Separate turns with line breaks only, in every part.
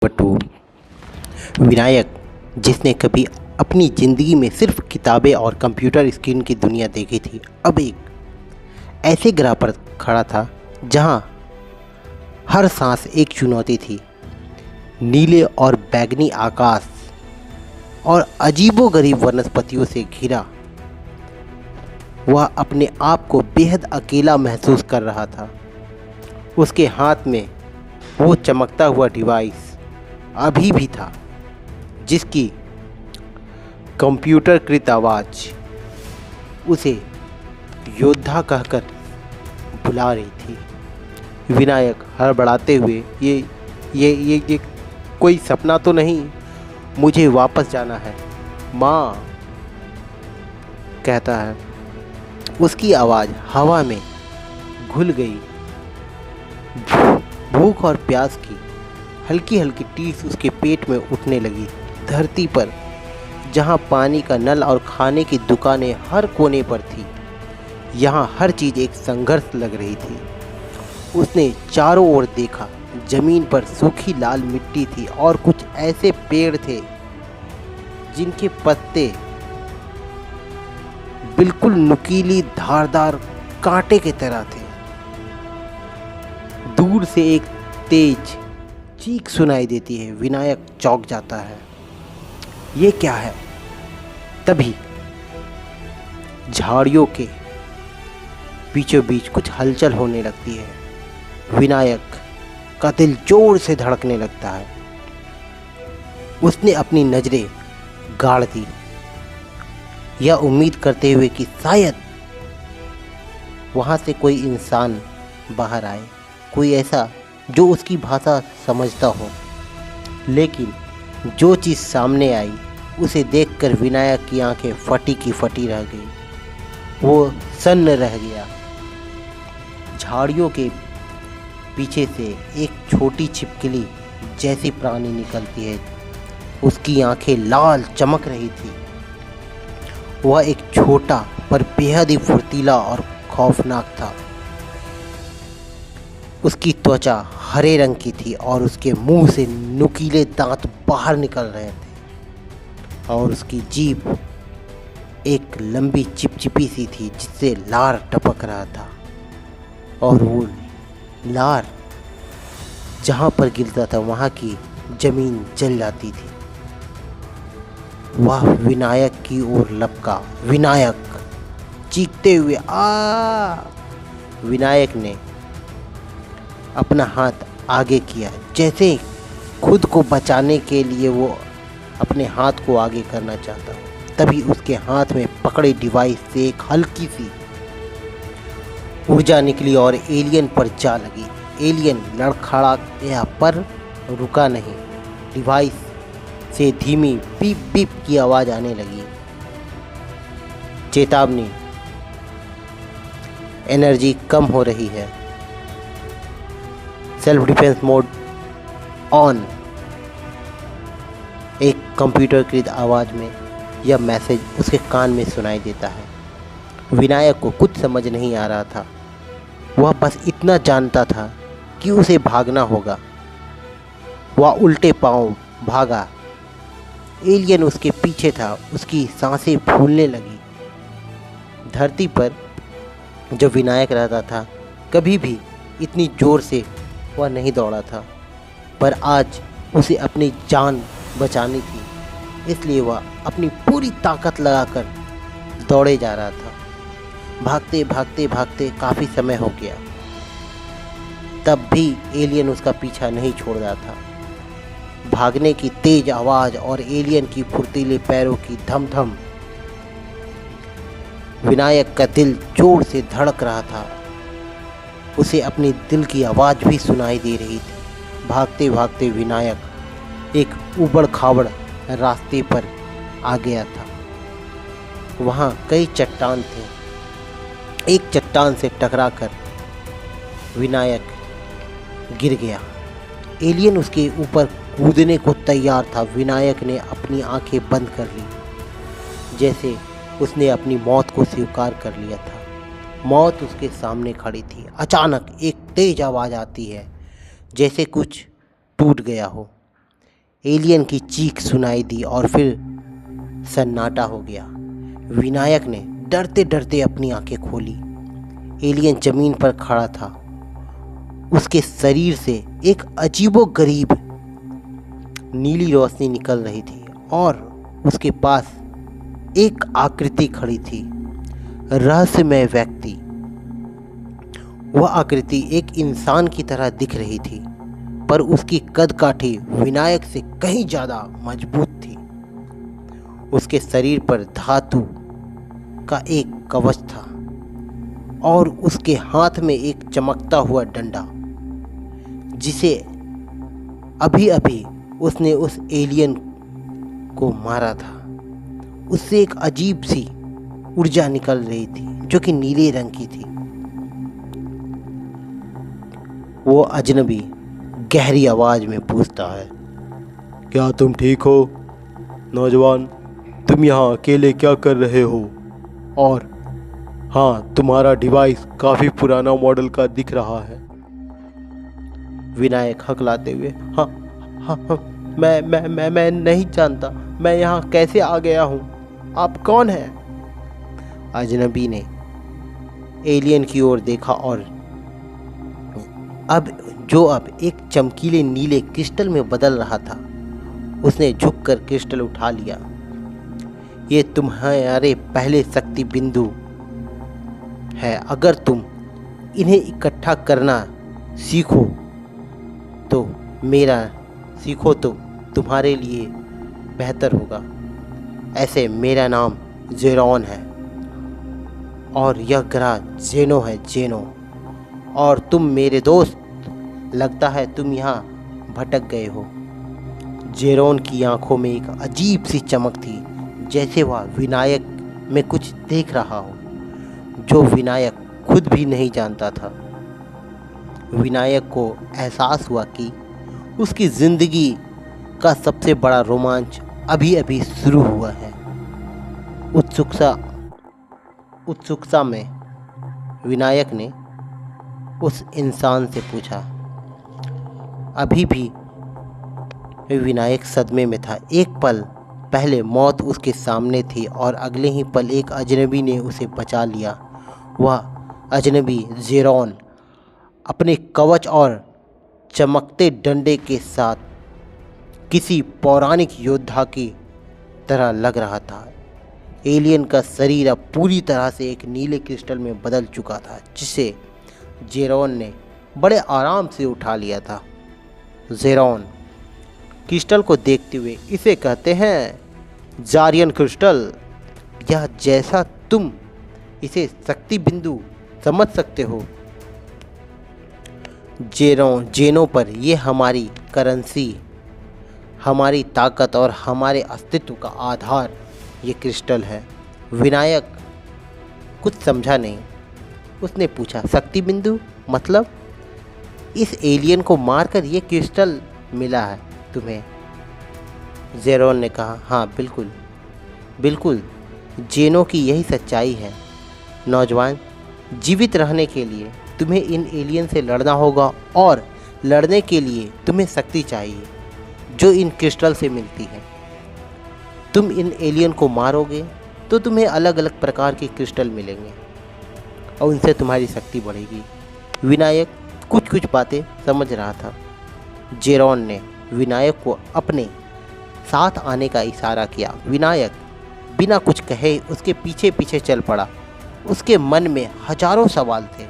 बटू विनायक, जिसने कभी अपनी ज़िंदगी में सिर्फ किताबें और कंप्यूटर स्क्रीन की दुनिया देखी थी, अब एक ऐसे ग्रह पर खड़ा था जहां हर सांस एक चुनौती थी। नीले और बैगनी आकाश और अजीबोगरीब वनस्पतियों से घिरा वह अपने आप को बेहद अकेला महसूस कर रहा था। उसके हाथ में वो चमकता हुआ डिवाइस अभी भी था, जिसकी कंप्यूटरकृत आवाज़ उसे योद्धा कहकर बुला रही थी। विनायक हड़बड़ाते हुए ये कोई सपना तो नहीं, मुझे वापस जाना है माँ, कहता है। उसकी आवाज़ हवा में घुल गई। भूख और प्यास की हल्की हल्की टीस उसके पेट में उठने लगी। धरती पर जहाँ पानी का नल और खाने की दुकानें हर कोने पर थी, यहाँ हर चीज़ एक संघर्ष लग रही थी। उसने चारों ओर देखा। जमीन पर सूखी लाल मिट्टी थी और कुछ ऐसे पेड़ थे जिनके पत्ते बिल्कुल नुकीली धारदार कांटे की तरह थे। दूर से एक तेज चीख सुनाई देती है। विनायक चौंक जाता है। ये क्या है? तभी झाड़ियों के बीचों बीच कुछ हलचल होने लगती है। विनायक का दिल जोर से धड़कने लगता है। उसने अपनी नज़रें गाड़ दी, यह उम्मीद करते हुए कि शायद वहाँ से कोई इंसान बाहर आए, कोई ऐसा जो उसकी भाषा समझता हो। लेकिन जो चीज़ सामने आई उसे देखकर विनायक की आंखें फटी की फटी रह गई। वो सन्न रह गया। झाड़ियों के पीछे से एक छोटी छिपकली जैसी प्राणी निकलती है। उसकी आंखें लाल चमक रही थी। वह एक छोटा पर बेहद ही फुर्तीला और खौफनाक था। उसकी त्वचा हरे रंग की थी और उसके मुंह से नुकीले दांत बाहर निकल रहे थे और उसकी जीभ एक लंबी चिपचिपी सी थी जिससे लार टपक रहा था और वो लार जहाँ पर गिरता था वहाँ की जमीन जल जाती थी। वह विनायक की ओर लपका। विनायक चीखते हुए आ! विनायक ने अपना हाथ आगे किया, जैसे खुद को बचाने के लिए वो अपने हाथ को आगे करना चाहता हो। तभी उसके हाथ में पकड़े डिवाइस से एक हल्की सी ऊर्जा निकली और एलियन पर जा लगी। एलियन लड़खड़ा गया पर रुका नहीं। डिवाइस से धीमी बीप बीप की आवाज़ आने लगी। चेतावनी, एनर्जी कम हो रही है, सेल्फ डिफेंस मोड ऑन। एक कंप्यूटरकृत आवाज़ में यह मैसेज उसके कान में सुनाई देता है। विनायक को कुछ समझ नहीं आ रहा था। वह बस इतना जानता था कि उसे भागना होगा। वह उल्टे पांव भागा। एलियन उसके पीछे था। उसकी सांसें फूलने लगी। धरती पर जब विनायक रहता था, कभी भी इतनी ज़ोर से वह नहीं दौड़ा था, पर आज उसे अपनी जान बचानी थी, इसलिए वह अपनी पूरी ताकत लगाकर दौड़े जा रहा था। भागते भागते भागते काफ़ी समय हो गया, तब भी एलियन उसका पीछा नहीं छोड़ रहा था। भागने की तेज आवाज़ और एलियन की फुर्तीले पैरों की धम धम, विनायक का दिल जोर से धड़क रहा था। उसे अपनी दिल की आवाज़ भी सुनाई दे रही थी। भागते भागते विनायक एक उबड़ खाबड़ रास्ते पर आ गया था। वहाँ कई चट्टान थे। एक चट्टान से टकराकर विनायक गिर गया। एलियन उसके ऊपर कूदने को तैयार था। विनायक ने अपनी आंखें बंद कर ली, जैसे उसने अपनी मौत को स्वीकार कर लिया था। मौत उसके सामने खड़ी थी। अचानक एक तेज आवाज़ आती है, जैसे कुछ टूट गया हो। एलियन की चीख सुनाई दी और फिर सन्नाटा हो गया। विनायक ने डरते डरते अपनी आंखें खोली। एलियन जमीन पर खड़ा था। उसके शरीर से एक अजीबोगरीब नीली रोशनी निकल रही थी और उसके पास एक आकृति खड़ी थी, रहस्यमय व्यक्ति। वह आकृति एक इंसान की तरह दिख रही थी, पर उसकी कदकाठी विनायक से कहीं ज़्यादा मजबूत थी। उसके शरीर पर धातु का एक कवच था और उसके हाथ में एक चमकता हुआ डंडा, जिसे अभी अभी उसने उस एलियन को मारा था। उससे एक अजीब सी ऊर्जा निकल रही थी जो कि नीले रंग की थी। वो अजनबी गहरी आवाज में पूछता है,
क्या तुम ठीक हो नौजवान? तुम यहाँ अकेले क्या कर रहे हो? और हाँ, तुम्हारा डिवाइस काफ़ी पुराना मॉडल का दिख रहा है।
विनायक हकलाते हुए, हाँ हाँ हाँ, मैं नहीं जानता मैं यहाँ कैसे आ गया हूँ। आप कौन हैं? अजनबी ने एलियन की ओर देखा और अब एक चमकीले नीले क्रिस्टल में बदल रहा था। उसने झुककर क्रिस्टल उठा लिया। ये तुम्हारे पहले शक्ति बिंदु है। अगर तुम इन्हें इकट्ठा करना सीखो तो तुम्हारे लिए बेहतर होगा। ऐसे मेरा नाम जेरॉन है और यह ग्रह जेनो है, जेनो। और तुम मेरे दोस्त, लगता है तुम यहाँ भटक गए हो। जेरॉन की आंखों में एक अजीब सी चमक थी, जैसे वह विनायक में कुछ देख रहा हो जो विनायक खुद भी नहीं जानता था। विनायक को एहसास हुआ कि उसकी ज़िंदगी का सबसे बड़ा रोमांच अभी अभी शुरू हुआ है। उत्सुकता में विनायक ने उस इंसान से पूछा। अभी भी विनायक सदमे में था। एक पल पहले मौत उसके सामने थी और अगले ही पल एक अजनबी ने उसे बचा लिया। वह अजनबी जेरॉन अपने कवच और चमकते डंडे के साथ किसी पौराणिक योद्धा की तरह लग रहा था। एलियन का शरीर अब पूरी तरह से एक नीले क्रिस्टल में बदल चुका था, जिसे जेरॉन ने बड़े आराम से उठा लिया था। जेरॉन क्रिस्टल को देखते हुए, इसे कहते हैं जारियन क्रिस्टल। यह जैसा तुम इसे शक्ति बिंदु समझ सकते हो। जेनो पर ये हमारी करेंसी, हमारी ताकत और हमारे अस्तित्व का आधार ये क्रिस्टल है। विनायक कुछ समझा नहीं। उसने पूछा, शक्ति बिंदु मतलब? इस एलियन को मारकर ये क्रिस्टल मिला है तुम्हें? जेरॉन ने कहा, हाँ बिल्कुल बिल्कुल, जेनो की यही सच्चाई है। नौजवान, जीवित रहने के लिए तुम्हें इन एलियन से लड़ना होगा और लड़ने के लिए तुम्हें शक्ति चाहिए जो इन क्रिस्टल से मिलती है। तुम इन एलियन को मारोगे तो तुम्हें अलग अलग प्रकार के क्रिस्टल मिलेंगे और उनसे तुम्हारी शक्ति बढ़ेगी। विनायक कुछ बातें समझ रहा था। जेरॉन ने विनायक को अपने साथ आने का इशारा किया। विनायक बिना कुछ कहे उसके पीछे पीछे चल पड़ा। उसके मन में हजारों सवाल थे,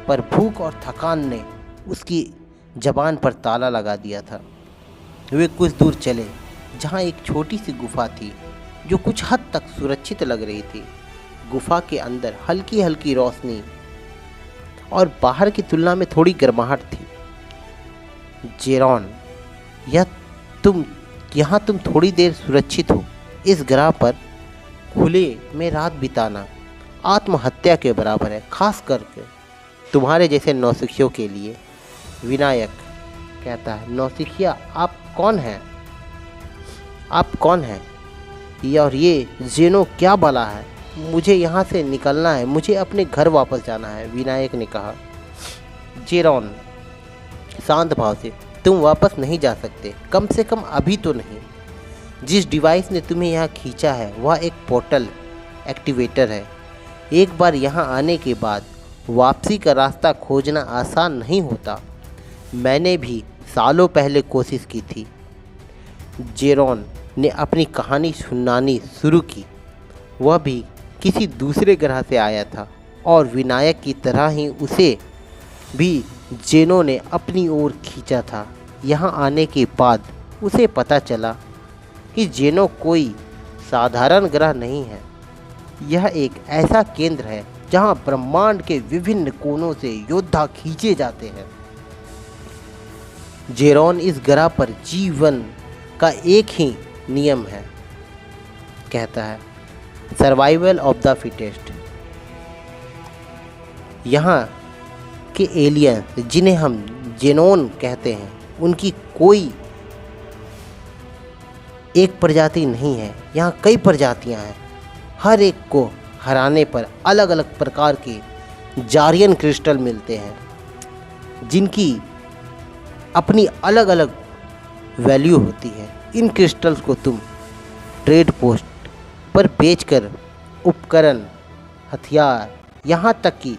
पर भूख और थकान ने उसकी जबान पर ताला लगा दिया था। वे कुछ दूर चले जहाँ एक छोटी सी गुफा थी जो कुछ हद तक सुरक्षित लग रही थी। गुफा के अंदर हल्की हल्की रोशनी और बाहर की तुलना में थोड़ी गर्माहट थी। जेरॉन, तुम थोड़ी देर सुरक्षित हो। इस ग्रह पर खुले में रात बिताना आत्महत्या के बराबर है, खास करके तुम्हारे जैसे नौसिखियों के लिए। विनायक कहता है, नौसिखिया? आप कौन हैं? आप कौन हैं? और ये जेनो क्या बला है? मुझे यहाँ से निकलना है, मुझे अपने घर वापस जाना है, विनायक ने कहा। जेरॉन शांत भाव से, तुम वापस नहीं जा सकते, कम से कम अभी तो नहीं। जिस डिवाइस ने तुम्हें यहाँ खींचा है वह एक पोर्टल एक्टिवेटर है। एक बार यहाँ आने के बाद वापसी का रास्ता खोजना आसान नहीं होता। मैंने भी सालों पहले कोशिश की थी। जेरॉन ने अपनी कहानी सुनानी शुरू की। वह भी किसी दूसरे ग्रह से आया था और विनायक की तरह ही उसे भी जेनो ने अपनी ओर खींचा था। यहाँ आने के बाद उसे पता चला कि जेनो कोई साधारण ग्रह नहीं है। यह एक ऐसा केंद्र है जहाँ ब्रह्मांड के विभिन्न कोनों से योद्धा खींचे जाते हैं। जेरॉन इस ग्रह पर जीवन का एक ही नियम है, कहता है, सर्वाइवल ऑफ द फिटेस्ट। यहाँ के एलियंस जिन्हें हम जेनोन कहते हैं, उनकी कोई एक प्रजाति नहीं है। यहाँ कई प्रजातियाँ हैं। हर एक को हराने पर अलग अलग प्रकार के जारियन क्रिस्टल मिलते हैं जिनकी अपनी अलग अलग वैल्यू होती है। इन क्रिस्टल्स को तुम ट्रेड पोस्ट पर बेचकर उपकरण, हथियार, यहाँ तक कि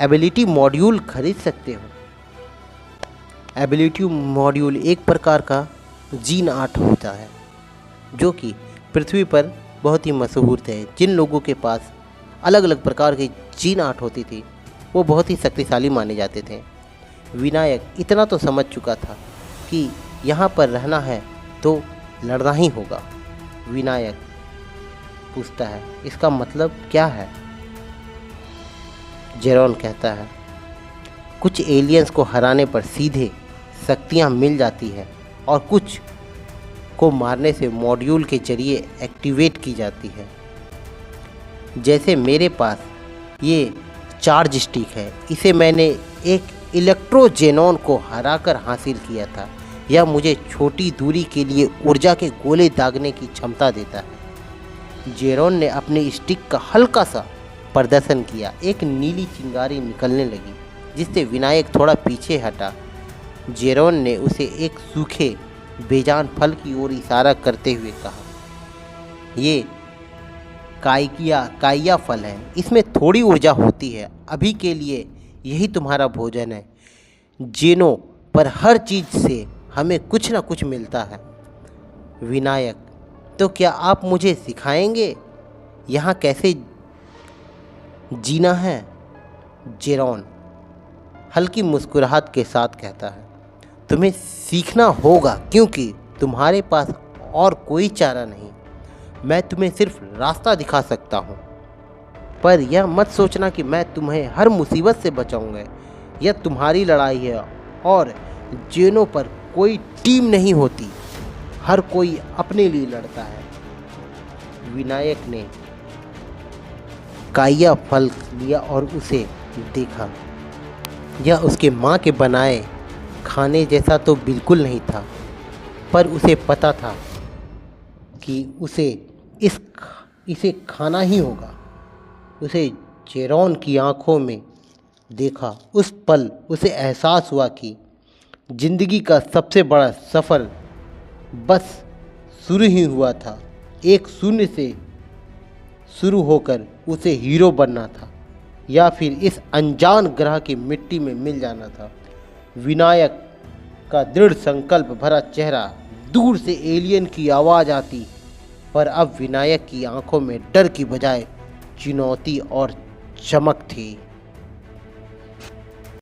एबिलिटी मॉड्यूल खरीद सकते हो। एबिलिटी मॉड्यूल एक प्रकार का जीन आर्ट होता है जो कि पृथ्वी पर बहुत ही मशहूर थे। जिन लोगों के पास अलग अलग प्रकार की जीन आर्ट होती थी वो बहुत ही शक्तिशाली माने जाते थे। विनायक इतना तो समझ चुका था कि यहाँ पर रहना है तो लड़ना ही होगा। विनायक पूछता है, इसका मतलब क्या है? जेरॉन कहता है, कुछ एलियंस को हराने पर सीधे शक्तियाँ मिल जाती है और कुछ को मारने से मॉड्यूल के जरिए एक्टिवेट की जाती है। जैसे मेरे पास ये चार्ज स्टिक है, इसे मैंने एक इलेक्ट्रोजेनॉन को हराकर हासिल किया था। यह मुझे छोटी दूरी के लिए ऊर्जा के गोले दागने की क्षमता देता है। जेरॉन ने अपनी स्टिक का हल्का सा प्रदर्शन किया। एक नीली चिंगारी निकलने लगी जिससे विनायक थोड़ा पीछे हटा। जेरॉन ने उसे एक सूखे बेजान फल की ओर इशारा करते हुए कहा, ये काइया फल है, इसमें थोड़ी ऊर्जा होती है। अभी के लिए यही तुम्हारा भोजन है। जेनो पर हर चीज़ से हमें कुछ ना कुछ मिलता है। विनायक, तो क्या आप मुझे सिखाएंगे यहाँ कैसे जीना है? जेरॉन हल्की मुस्कुराहट के साथ कहता है, तुम्हें सीखना होगा क्योंकि तुम्हारे पास और कोई चारा नहीं। मैं तुम्हें सिर्फ रास्ता दिखा सकता हूँ, पर यह मत सोचना कि मैं तुम्हें हर मुसीबत से बचाऊंगा। यह तुम्हारी लड़ाई है और जेनो पर कोई टीम नहीं होती, हर कोई अपने लिए लड़ता है। विनायक ने काइया फल लिया और उसे देखा। यह उसके माँ के बनाए खाने जैसा तो बिल्कुल नहीं था, पर उसे पता था कि उसे इसे खाना ही होगा। उसे जेरॉन की आंखों में देखा। उस पल उसे एहसास हुआ कि जिंदगी का सबसे बड़ा सफ़र बस शुरू ही हुआ था। एक शून्य से शुरू होकर उसे हीरो बनना था या फिर इस अनजान ग्रह की मिट्टी में मिल जाना था। विनायक का दृढ़ संकल्प भरा चेहरा, दूर से एलियन की आवाज़ आती, पर अब विनायक की आंखों में डर की बजाय चुनौती और चमक थी।